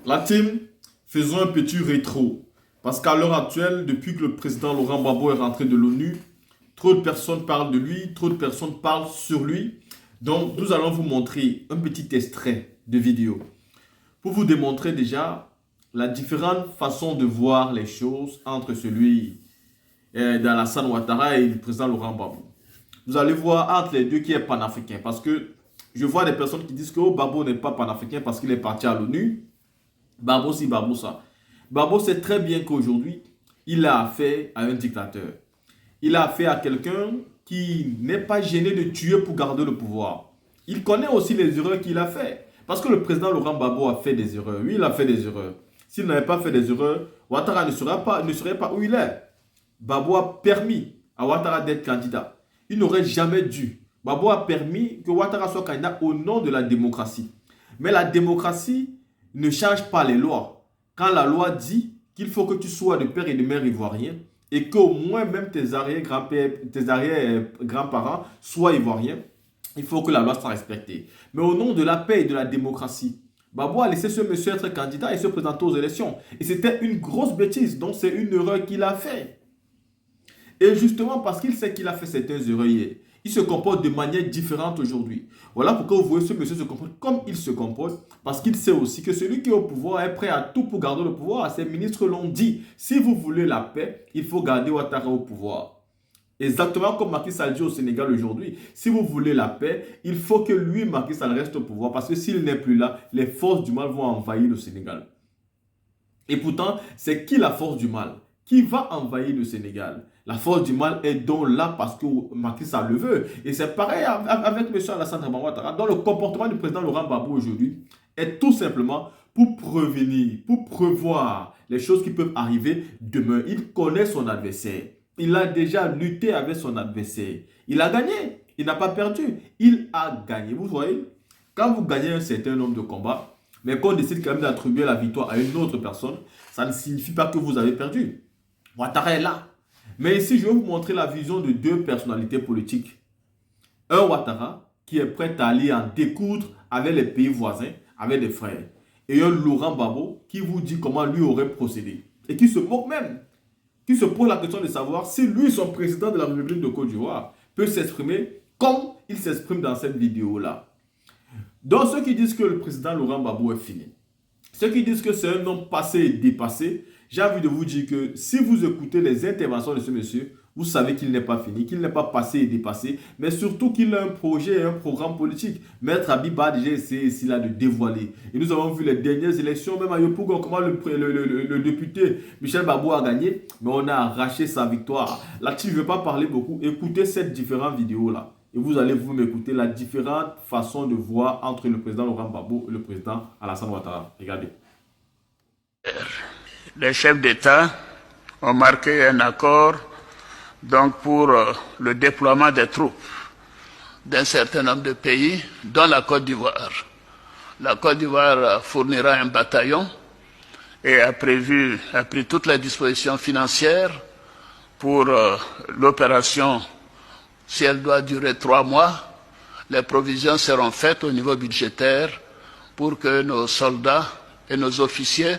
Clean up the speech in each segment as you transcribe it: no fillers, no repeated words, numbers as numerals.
La team, faisons un petit rétro. Parce qu'à l'heure actuelle, depuis que le président Laurent Gbagbo est rentré de l'ONU, trop de personnes parlent de lui, trop de personnes parlent sur lui. Donc, nous allons vous montrer un petit extrait de vidéo pour vous démontrer déjà la différente façon de voir les choses entre celui d'Alassane Ouattara et le président Laurent Gbagbo. Vous allez voir entre les deux qui est panafricain. Parce que je vois des personnes qui disent que Gbagbo n'est pas panafricain parce qu'il est parti à l'ONU. Gbagbo si, Gbagbo ça. Gbagbo sait très bien qu'aujourd'hui, il a affaire à un dictateur. Il a affaire à quelqu'un qui n'est pas gêné de tuer pour garder le pouvoir. Il connaît aussi les erreurs qu'il a fait. Parce que le président Laurent Gbagbo a fait des erreurs. Oui, il a fait des erreurs. S'il n'avait pas fait des erreurs, Ouattara ne serait pas où il est. Gbagbo a permis à Ouattara d'être candidat. Il n'aurait jamais dû. Gbagbo a permis que Ouattara soit candidat au nom de la démocratie. Mais la démocratie ne change pas les lois. Quand la loi dit qu'il faut que tu sois de père et de mère ivoirien et qu'au moins même tes arrière-grands-parents soient ivoiriens, il faut que la loi soit respectée. Mais au nom de la paix et de la démocratie, Gbagbo a laissé ce monsieur être candidat et se présenter aux élections. Et c'était une grosse bêtise, donc c'est une erreur qu'il a fait. Et justement parce qu'il sait qu'il a fait certaines erreurs hier, il se comporte de manière différente aujourd'hui. Voilà pourquoi vous voyez ce monsieur se comporte comme il se comporte, parce qu'il sait aussi que celui qui est au pouvoir est prêt à tout pour garder le pouvoir. Ses ministres l'ont dit. Si vous voulez la paix, il faut garder Ouattara au pouvoir. Exactement comme Macky Sall dit au Sénégal aujourd'hui. Si vous voulez la paix, il faut que lui, Macky Sall, reste au pouvoir, parce que s'il n'est plus là, les forces du mal vont envahir le Sénégal. Et pourtant, c'est qui la force du mal? Qui va envahir le Sénégal? La force du mal est donc là parce que Macky Sall le veut. Et c'est pareil avec M. Alassane Ouattara, dont le comportement du président Laurent Gbagbo aujourd'hui est tout simplement pour prévenir, pour prévoir les choses qui peuvent arriver demain. Il connaît son adversaire. Il a déjà lutté avec son adversaire. Il a gagné. Il n'a pas perdu. Il a gagné. Vous voyez, quand vous gagnez un certain nombre de combats, mais qu'on décide quand même d'attribuer la victoire à une autre personne, ça ne signifie pas que vous avez perdu. Ouattara est là. Mais ici, je vais vous montrer la vision de deux personnalités politiques. Un Ouattara qui est prêt à aller en découdre avec les pays voisins, avec des frères. Et un Laurent Gbagbo qui vous dit comment lui aurait procédé. Et qui se moque même. Qui se pose la question de savoir si lui, son président de la République de Côte d'Ivoire, peut s'exprimer comme il s'exprime dans cette vidéo-là. Donc, ceux qui disent que le président Laurent Gbagbo est fini, ceux qui disent que c'est un homme passé et dépassé, j'ai envie de vous dire que si vous écoutez les interventions de ce monsieur, vous savez qu'il n'est pas fini, qu'il n'est pas passé et dépassé, mais surtout qu'il a un projet et un programme politique. Maître Abiba a déjà essayé ici là de dévoiler. Et nous avons vu les dernières élections, même à Yopougon, comment le député Michel Babou a gagné, mais on a arraché sa victoire. Là-dessus, je ne vais pas parler beaucoup. Écoutez cette différentes vidéos là. Et vous allez vous m'écouter la différente façon de voir entre le président Laurent Gbagbo et le président Alassane Ouattara. Regardez. Les chefs d'État ont marqué un accord donc pour le déploiement des troupes d'un certain nombre de pays, dont la Côte d'Ivoire. La Côte d'Ivoire fournira un bataillon et a pris toutes les dispositions financières pour l'opération. Si elle doit durer 3 mois, les provisions seront faites au niveau budgétaire pour que nos soldats et nos officiers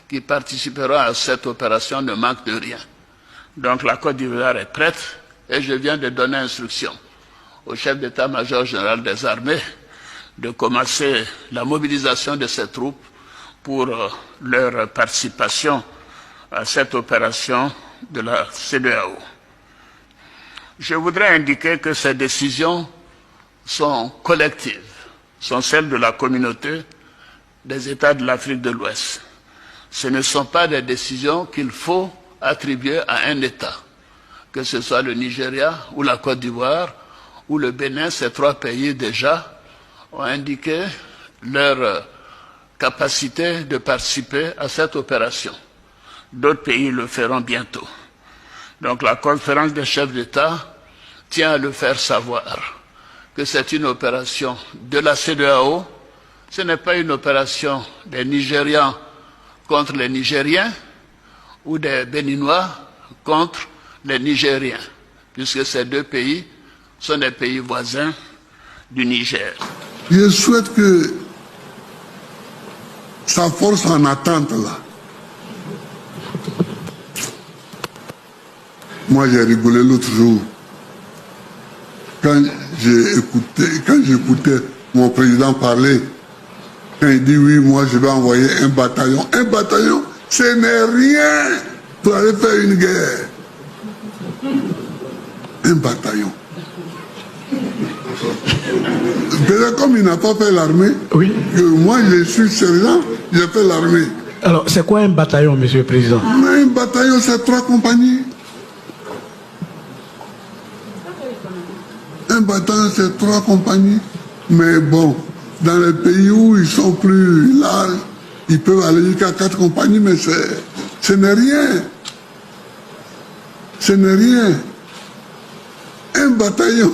qui participeront à cette opération ne manquent de rien. Donc la Côte d'Ivoire est prête et je viens de donner instruction au chef d'état-major général des armées de commencer la mobilisation de ces troupes pour leur participation à cette opération de la CEDEAO. Je voudrais indiquer que ces décisions sont collectives, sont celles de la communauté des États de l'Afrique de l'Ouest. Ce ne sont pas des décisions qu'il faut attribuer à un État, que ce soit le Nigeria ou la Côte d'Ivoire ou le Bénin. Ces 3 pays déjà ont indiqué leur capacité de participer à cette opération. D'autres pays le feront bientôt. Donc la conférence des chefs d'État tient à le faire savoir que c'est une opération de la CEDEAO, ce n'est pas une opération des Nigérians contre les Nigériens ou des Béninois contre les Nigériens, puisque ces 2 pays sont des pays voisins du Niger. Je souhaite que sa force en attente là. Moi j'ai rigolé l'autre jour. Quand j'écoutais mon président parler, quand il dit oui, moi je vais envoyer un bataillon. Un bataillon, ce n'est rien pour aller faire une guerre. Un bataillon. Peut-être comme il n'a pas fait l'armée, oui. Que moi je suis sergent, j'ai fait l'armée. Alors c'est quoi un bataillon, monsieur le président? Mais un bataillon, c'est 3 compagnies. Un bataillon, c'est 3 compagnies. Mais bon, dans les pays où ils sont plus larges, ils peuvent aller jusqu'à 4 compagnies, mais ce n'est rien. Ce n'est rien. Un bataillon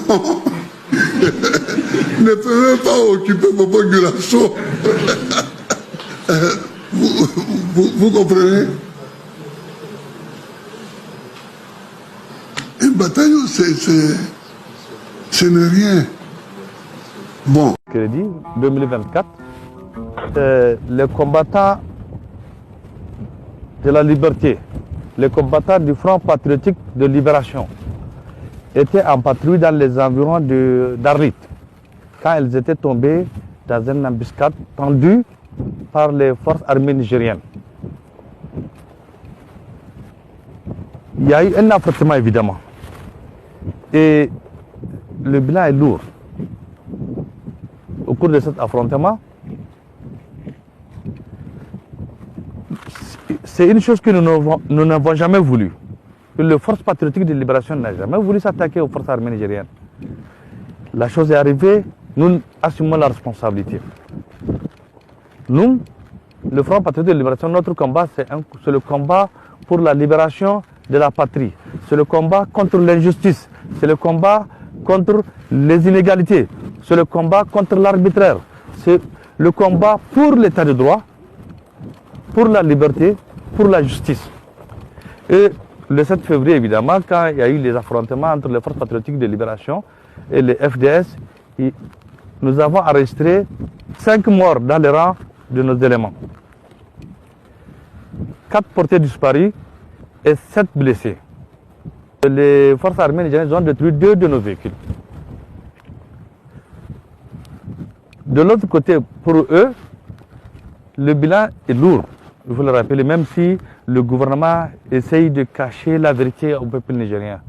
ne peut même pas occuper ma population. Vous comprenez? Un bataillon, ce n'est rien. Bon. Crédit 2024, les combattants de la liberté, les combattants du Front patriotique de libération étaient en patrouille dans les environs d'Arlit quand ils étaient tombés dans une embuscade tendue par les forces armées nigériennes. Il y a eu un affrontement évidemment et le bilan est lourd. Au cours de cet affrontement, c'est une chose que nous n'avons jamais voulu. Que les forces patriotiques de libération n'ont jamais voulu s'attaquer aux forces armées nigériennes. La chose est arrivée, nous assumons la responsabilité. Nous, le Front patriotique de libération, notre combat, c'est le combat pour la libération de la patrie. C'est le combat contre l'injustice. C'est le combat contre les inégalités. C'est le combat contre l'arbitraire. C'est le combat pour l'état de droit, pour la liberté, pour la justice. Et le 7 février, évidemment, quand il y a eu les affrontements entre les forces patriotiques de libération et les FDS, nous avons enregistré 5 morts dans les rangs de nos éléments. 4 portés disparus et 7 blessés. Les forces armées nigériennes ont détruit 2 de nos véhicules. De l'autre côté, pour eux, le bilan est lourd. Il faut le rappeler, même si le gouvernement essaye de cacher la vérité au peuple nigérien.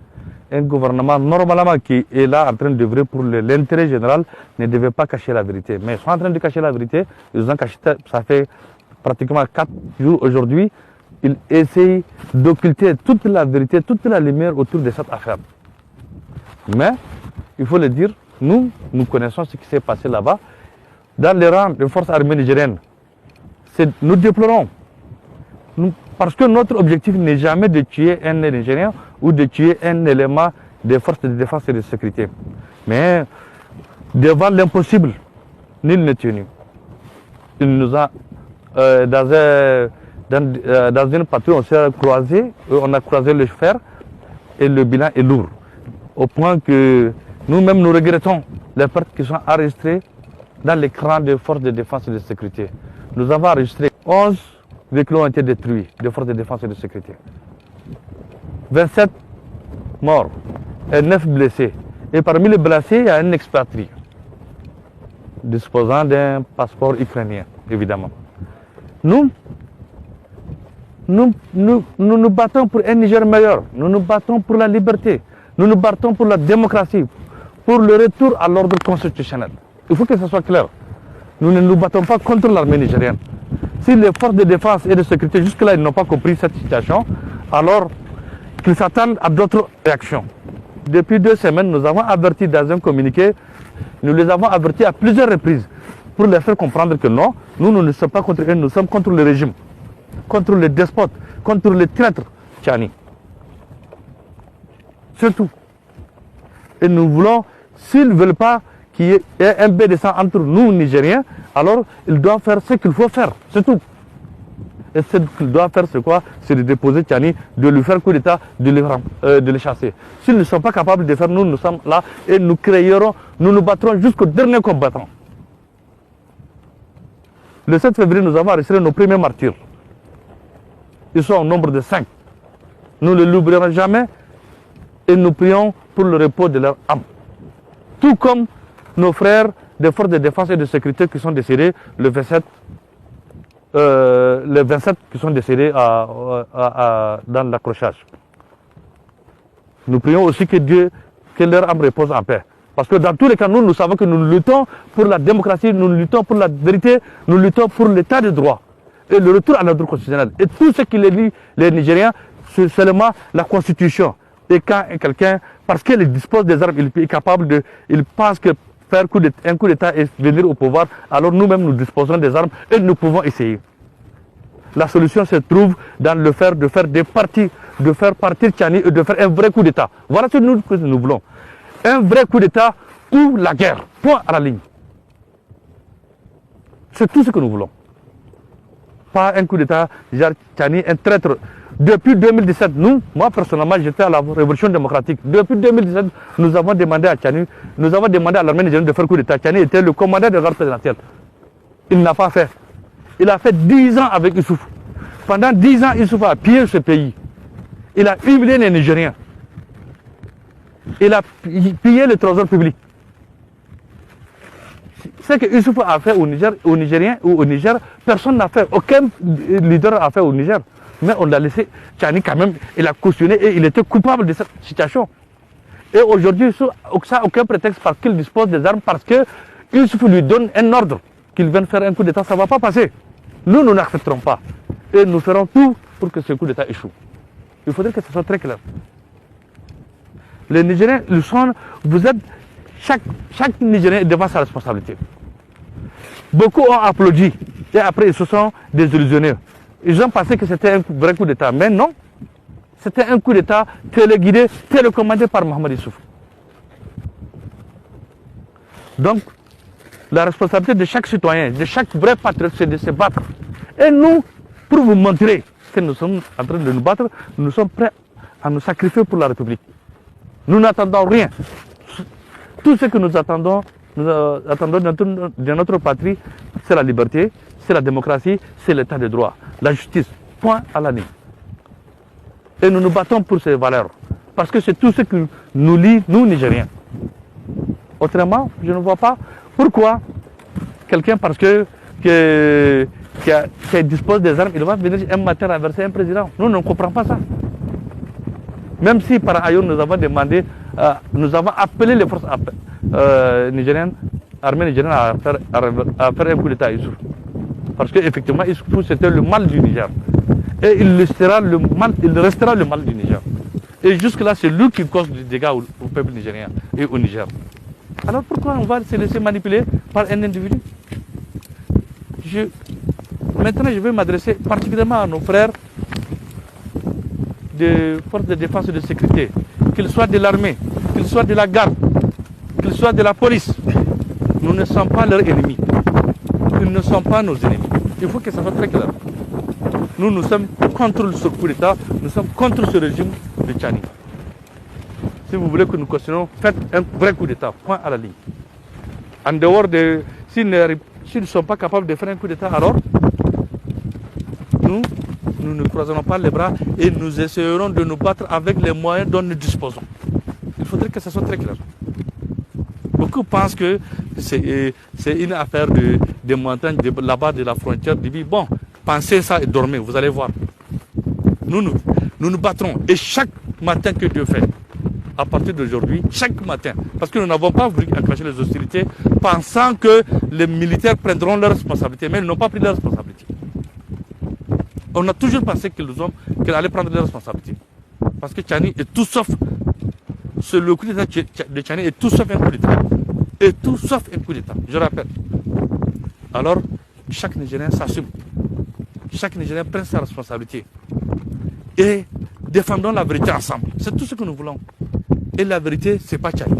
Un gouvernement normalement qui est là en train d'œuvrer pour l'intérêt général ne devait pas cacher la vérité. Mais ils sont en train de cacher la vérité. Ils ont caché, ça fait pratiquement 4 jours aujourd'hui. Ils essayent d'occulter toute la vérité, toute la lumière autour de cette affaire. Mais, il faut le dire, nous connaissons ce qui s'est passé là-bas. Dans les rangs des forces armées nigériennes, nous déplorons. Parce que notre objectif n'est jamais de tuer un Nigérien ou de tuer un élément des forces de défense et de sécurité. Mais devant l'impossible, nul n'est tenu. Il nous a, dans une patrouille, on s'est croisé, on a croisé le fer et le bilan est lourd. Au point que nous-mêmes nous regrettons les pertes qui sont enregistrées dans les crans des forces de défense et de sécurité. Nous avons enregistré 11 véhicules ont été détruits des forces de défense et de sécurité. 27 morts et 9 blessés. Et parmi les blessés, il y a un expatrié disposant d'un passeport ukrainien, évidemment. Nous nous battons pour un Niger meilleur. Nous nous battons pour la liberté. Nous nous battons pour la démocratie, pour le retour à l'ordre constitutionnel. Il faut que ce soit clair. Nous ne nous battons pas contre l'armée nigérienne. Si les forces de défense et de sécurité jusque-là ils n'ont pas compris cette situation, alors qu'ils s'attendent à d'autres réactions. Depuis 2 semaines, nous avons averti dans un communiqué, nous les avons avertis à plusieurs reprises pour les faire comprendre que non, nous ne sommes pas contre eux, nous sommes contre le régime, contre les despotes, contre les traîtres Tchani. C'est tout. Et nous voulons, s'ils ne veulent pas qu'il y ait un B200 entre nous, Nigériens, alors ils doivent faire ce qu'il faut faire, c'est tout. Et ce qu'ils doivent faire, c'est quoi? C'est de déposer Tchani, de lui faire coup d'État, de le chasser. S'ils ne sont pas capables de faire, nous sommes là et nous créerons, nous nous battrons jusqu'au dernier combattant. Le 7 février, nous avons arrêté nos premiers martyrs. Ils sont au nombre de 5. Nous ne l'oublierons jamais et nous prions pour le repos de leur âme. Tout comme nos frères des forces de défense et de sécurité qui sont décédés le 27, qui sont décédés dans l'accrochage. Nous prions aussi que leur âme repose en paix. Parce que dans tous les cas, nous savons que nous luttons pour la démocratie, nous luttons pour la vérité, nous luttons pour l'état de droit et le retour à l'ordre constitutionnel. Et tout ce qui les lie, les Nigériens, c'est seulement la Constitution. Et quand quelqu'un, parce qu'il dispose des armes, il est capable il pense que faire un coup d'État et venir au pouvoir, alors nous-mêmes nous disposons des armes et nous pouvons essayer. La solution se trouve dans le fait de faire des partis, de faire partir Tchani et de faire un vrai coup d'État. Voilà ce que nous voulons. Un vrai coup d'État ou la guerre. Point à la ligne. C'est tout ce que nous voulons. Pas un coup d'État, Tchani, un traître. Depuis 2017, moi personnellement, j'étais à la Révolution démocratique. Depuis 2017, nous avons demandé à Tchani, nous avons demandé à l'armée nigérienne de faire coup d'État. Tchani était le commandant de la garde présidentielle. Il n'a pas fait. Il a fait 10 ans avec Issoufou. Pendant 10 ans, Issoufou a pillé ce pays. Il a humilié les Nigériens. Il a pillé le trésor public. Ce que Issoufou a fait aux Nigériens ou au Niger, personne n'a fait. Aucun leader n'a fait au Niger. Mais on l'a laissé. Tchani quand même, il a cautionné et il était coupable de cette situation. Et aujourd'hui, ça n'a aucun prétexte parce qu'il dispose des armes, parce que Issoufou lui donne un ordre qu'il vienne faire un coup d'État. Ça ne va pas passer. Nous n'accepterons pas. Et nous ferons tout pour que ce coup d'État échoue. Il faudrait que ce soit très clair. Les Nigériens, vous êtes, chaque Nigérien est devant sa responsabilité. Beaucoup ont applaudi et après ils se sont désillusionnés. Ils ont pensé que c'était un vrai coup d'État, mais non. C'était un coup d'État téléguidé, télécommandé par Mohamed Issoufou. Donc, la responsabilité de chaque citoyen, de chaque vrai patriote, c'est de se battre. Et nous, pour vous montrer que nous sommes en train de nous battre, nous sommes prêts à nous sacrifier pour la République. Nous n'attendons rien. Tout ce que nous attendons de notre patrie, c'est la liberté, c'est la démocratie, c'est l'état de droit, la justice. Point à la ligne. Et nous nous battons pour ces valeurs. Parce que c'est tout ce qui nous lie, nous, Nigériens. Autrement, je ne vois pas pourquoi quelqu'un, parce que qui dispose des armes, il va venir un matin renverser un président. Nous ne comprenons pas ça. Même si par ailleurs nous avons demandé, nous avons appelé les forces nigériennes, armées nigériennes à faire un coup d'État à Issoufou. Parce qu'effectivement, Issoufou c'était le mal du Niger. Et il restera le mal du Niger. Et jusque-là, c'est lui qui cause des dégâts au peuple nigérien et au Niger. Alors pourquoi on va se laisser manipuler par un individu? Maintenant, je vais m'adresser particulièrement à nos frères des forces de défense et de sécurité, qu'ils soient de l'armée, qu'ils soient de la garde, qu'ils soient de la police. Nous ne sommes pas leurs ennemis. Ils ne sont pas nos ennemis. Il faut que ça soit très clair. Nous sommes contre ce coup d'État, nous sommes contre ce régime de Tchani. Si vous voulez que nous cautionnons, faites un vrai coup d'État, point à la ligne. En dehors de... S'ils ne sont pas capables de faire un coup d'État, alors nous ne croiserons pas les bras et nous essayerons de nous battre avec les moyens dont nous disposons. Il faudrait que ça soit très clair. Beaucoup pensent que c'est une affaire de montagnes là-bas de la frontière du Libye. Bon, pensez ça et dormez, vous allez voir. Nous nous battrons. Et chaque matin que Dieu fait, à partir d'aujourd'hui, chaque matin, parce que nous n'avons pas voulu enclencher les hostilités, pensant que les militaires prendront leurs responsabilités, mais ils n'ont pas pris leurs responsabilités. On a toujours pensé qu'ils allaient prendre leurs responsabilités. Parce que Tchani est tout sauf, le coup d'État de Tchani est tout sauf un coup d'État. Et tout sauf un coup d'État, je rappelle. Alors, chaque Nigérien s'assume. Chaque Nigérien prend sa responsabilité. Et défendons la vérité ensemble. C'est tout ce que nous voulons. Et la vérité, ce n'est pas Tchani.